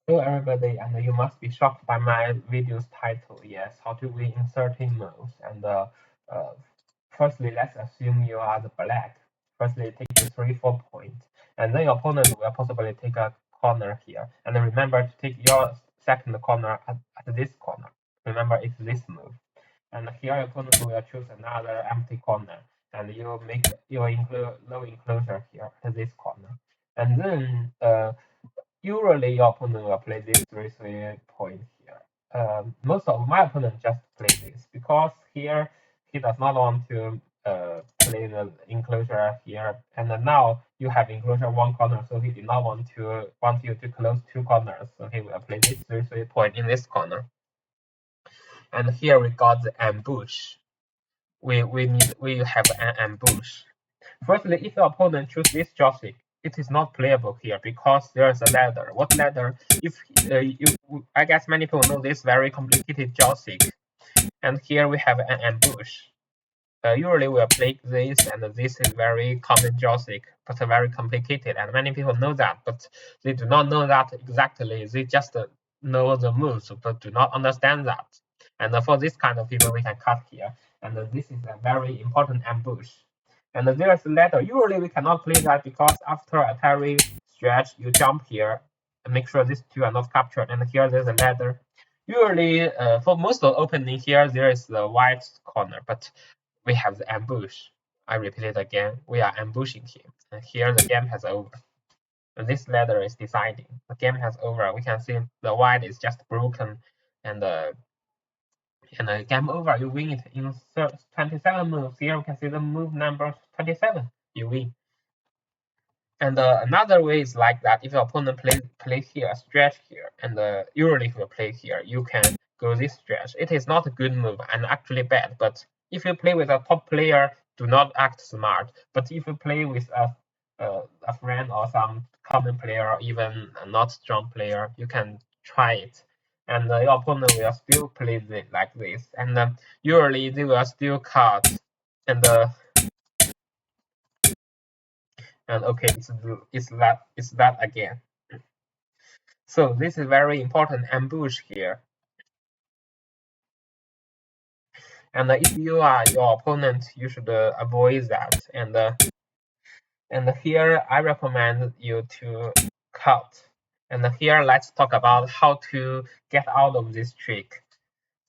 Hello everybody, and you must be shocked by my video's title. Yes, how to win in 13 moves. And uh, firstly, let's assume you are the black. Firstly, take the 3-4 point, and then your opponent will possibly take a corner here. And remember to take your second corner at this corner. Remember, it's this move. And here your opponent will choose another empty corner, and you make your low enclosure here at this corner. And then usually your opponent will play this 3-3 point here. Most of my opponents just play this because here he does not want to play the enclosure here, and now you have enclosure one corner, so he did not want you to close two corners, so he will play this 3-3 point in this corner. And here we got the ambush. We have an ambush. Firstly, if your opponent chooses this joystick, it is not playable here because there is a ladder. What ladder? If I guess many people know this very complicated joystick. And here we have an ambush. Usually we'll play this, and this is very common joystick, but very complicated, and many people know that, but they do not know that exactly. They just know the moves, but do not understand that. And for this kind of people, we can cut here, and this is a very important ambush. And there's a ladder. Usually we cannot play that because after a Atari stretch, you jump here and make sure these two are not captured. And here there's a ladder. Usually, for most of the opening here, there is the white corner, but we have the ambush. I repeat it again. We are ambushing him. And here the game has over. And this ladder is deciding. The game has over. We can see the white is just broken, and game over. You win it in 27 moves. Here we can see the move number 27. You win. And another way is like that. If your opponent play here, stretch here, and usually if you play here, you can go this stretch. It is not a good move and actually bad. But if you play with a top player, do not act smart. But if you play with a friend or some common player, or even a not strong player, you can try it. And your opponent will still play it like this. And usually they will still cut. And okay, it's that again. So this is very important ambush here. And if you are your opponent, you should avoid that. And here I recommend you to cut. And here let's talk about how to get out of this trick.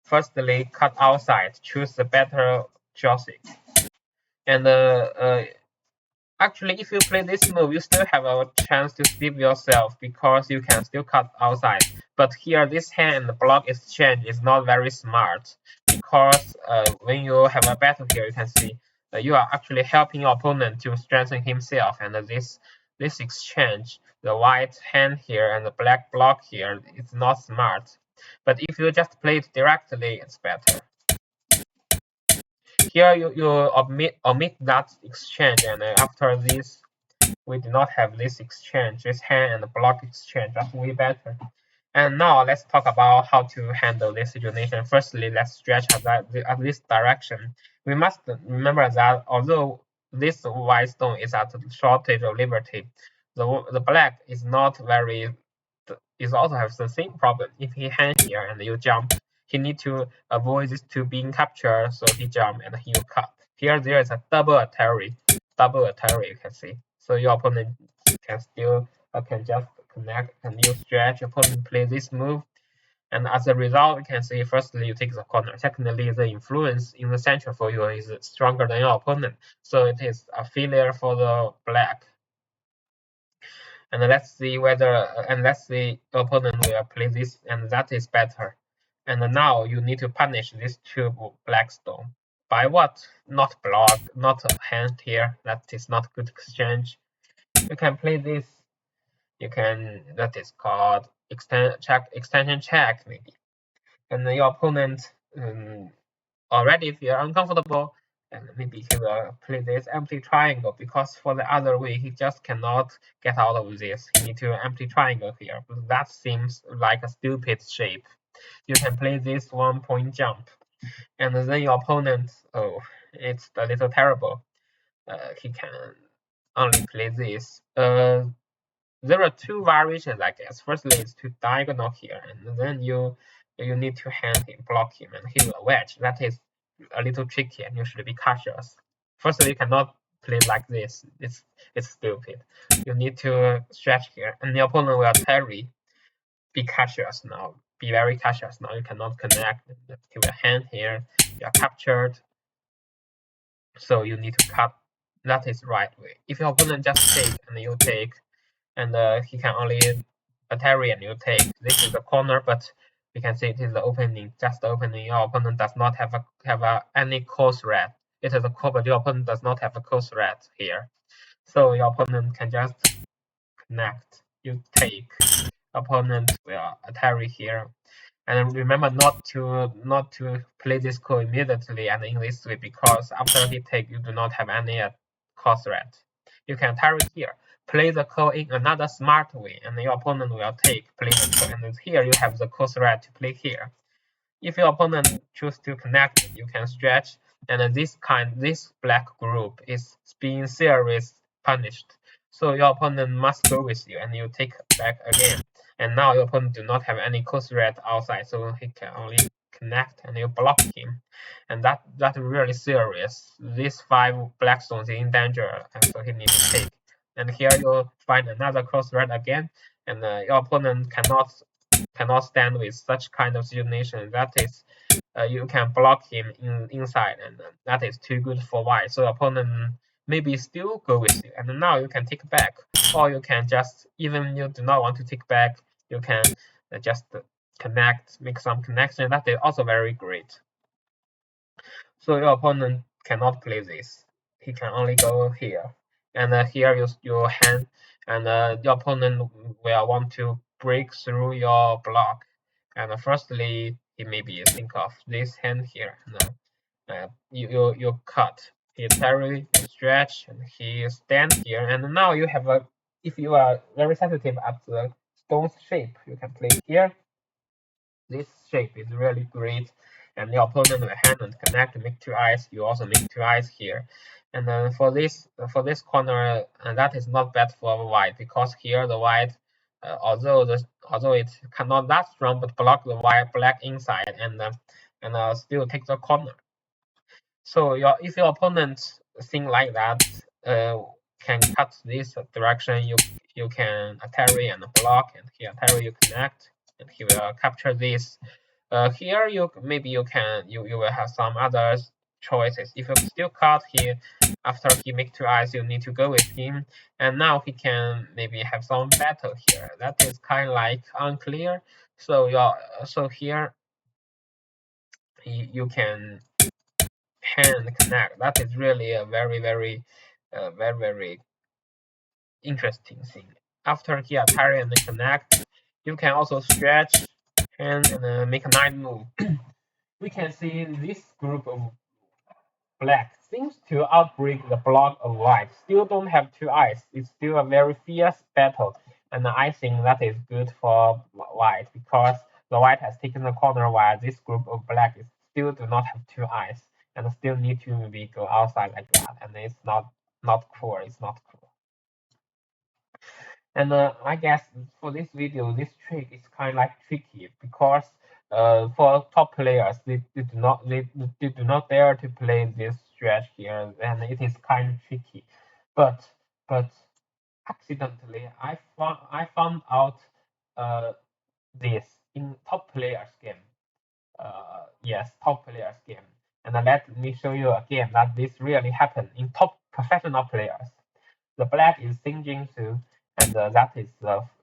Firstly, cut outside. Choose the better joystick. And actually, if you play this move, you still have a chance to save yourself because you can still cut outside. But here, this hand block exchange is not very smart because when you have a battle here, you can see you are actually helping your opponent to strengthen himself. And this exchange, the white hand here and the black block here, it's not smart. But if you just play it directly, it's better. Here you omit that exchange, and after this, we do not have this exchange, this hand and block exchange. That's way better. And now let's talk about how to handle this situation. Firstly, let's stretch at this direction. We must remember that although this white stone is at shortage of liberty, the black is not very. It also has the same problem. If he hang here and you jump, he need to avoid these two being captured, so he jump and he will cut. Here there is a double Atari you can see. So your opponent can still can just connect and you stretch. Your opponent play this move, and as a result, you can see firstly you take the corner. Secondly, the influence in the center for you is stronger than your opponent, so it is a failure for the black. And let's see your opponent will play this, and that is better. And now you need to punish these two black stone. By what? Not block, not a hand here. That is not good exchange. You can play this. You can, that is called extension check maybe. And your opponent already feel uncomfortable, and maybe he will play this empty triangle because for the other way he just cannot get out of this. He need to empty triangle here. But that seems like a stupid shape. You can play this 1-point jump, and then your opponent, oh, it's a little terrible. He can only play this. there are two variations, I guess. Firstly, it's to diagonal here, and then you need to hand him, block him, and he will wedge. That is a little tricky, and you should be cautious. Firstly, you cannot play like this. It's stupid. You need to stretch here, and the opponent will parry. Be cautious now. Be very cautious now. You cannot connect. He will hand here. You are captured. So you need to cut. That is right way. If your opponent just take and you take, and he can only parry and you take. This is the corner, but we can see it is the opening, just the opening. Your opponent does not have any core threat. It is a core, but your opponent does not have a core threat here. So your opponent can just connect. You take. Opponent will parry here. And remember not to play this code immediately and in this way, because after he take, you do not have any core threat. You can parry here, play the code in another smart way, and your opponent will take, play the code, and here you have the core threat to play here. If your opponent choose to connect, you can stretch, and this black group is being serious punished. So your opponent must go with you, and you take back again. And now your opponent do not have any core threat outside, so he can only connect, and you block him. And that's really serious. These 5 black stones is in danger, and so he needs to take. And here you find another core threat again, and your opponent cannot stand with such kind of situation. That is, you can block him inside, and that is too good for white. So opponent maybe still go with you, and now you can take back, or you can just, even you do not want to take back, you can just connect, make some connection. That is also very great. So your opponent cannot play this. He can only go here, and here you hand, and your opponent will want to break through your block. And firstly, he maybe think of this hand here. And, you cut. He parry, stretch, and he stand here. And now you have a. If you are very sensitive at the stone's shape, you can play here. This shape is really great, and the opponent will hand and connect, make 2 eyes. You also make 2 eyes here, and then for this corner, that is not bad for white, because here the white, although it cannot that strong, but block the black inside, and still take the corner. So if your opponent think like that, can cut this direction, you can parry and block, and here parry, you connect, and he will capture this. Here you will have some other choices. If you still cut here, after he make 2 eyes, you need to go with him, and now he can maybe have some battle here. That is kind of like unclear. So here you can hand connect. That is really a very interesting thing. After here parry and connect, you can also stretch hand and make a 9 move. We can see this group of black seems to outbreak the block of white. Still don't have 2 eyes. It's still a very fierce battle, and I think that is good for white, because the white has taken the corner while this group of black is still do not have 2 eyes and still need to maybe go outside like that, and it's not cool. It's not cool. And I guess for this video, this trick is kind of like tricky, because for top players, they do not dare to play this stretch here, and it is kind of tricky. But accidentally, I found out this in top players game. Yes, top players game. And let me show you again that this really happened in top professional players. The black is Xing Jingsu, and that is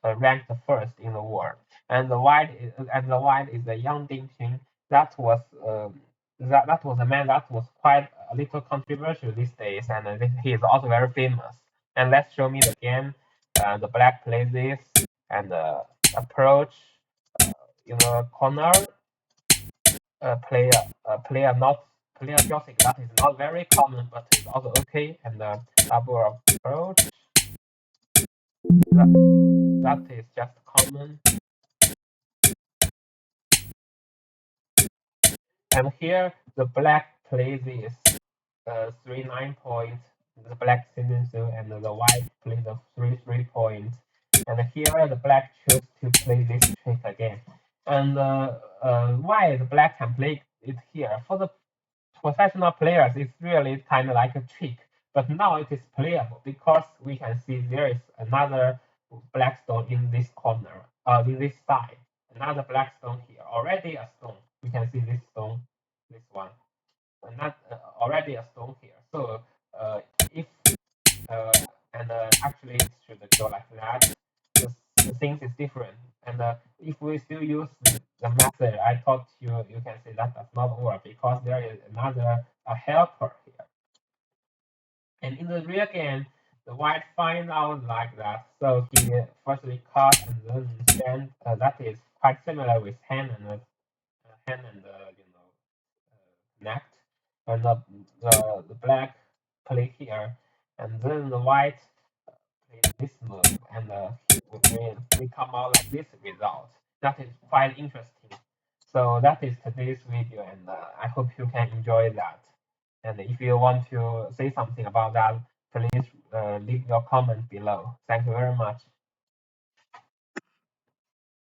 ranked first in the world. And the white is the Yang Dingqing. That was a man that was quite a little controversial these days, and he is also very famous. And let's show me the game. The black plays this and approach in the corner. Player Josik. That is not very common, but it's also okay. And double approach. That is just common. And here the black plays is 3-9 points. The black Sinsu, and the white plays a 3-3 points. And here the black choose to play this trick again. And why the black can play it here? For the professional players, it's really kind of like a trick. But now it is playable because we can see there is another black stone in this corner, in this side. Another black stone here. Already a stone. We can see this stone, this one. Not already a stone here. So if and actually it should go like that. The things is different. And if we still use the method, I thought you can say that does not work because there is another helper here. And in the real game, the white find out like that. So he firstly cut and then stand. That is quite similar with hand and neck. And the black play here, and then the white play this move, and we come out like this result. That is quite interesting. So that is today's video, and I hope you can enjoy that. And if you want to say something about that, please leave your comment below. Thank you very much.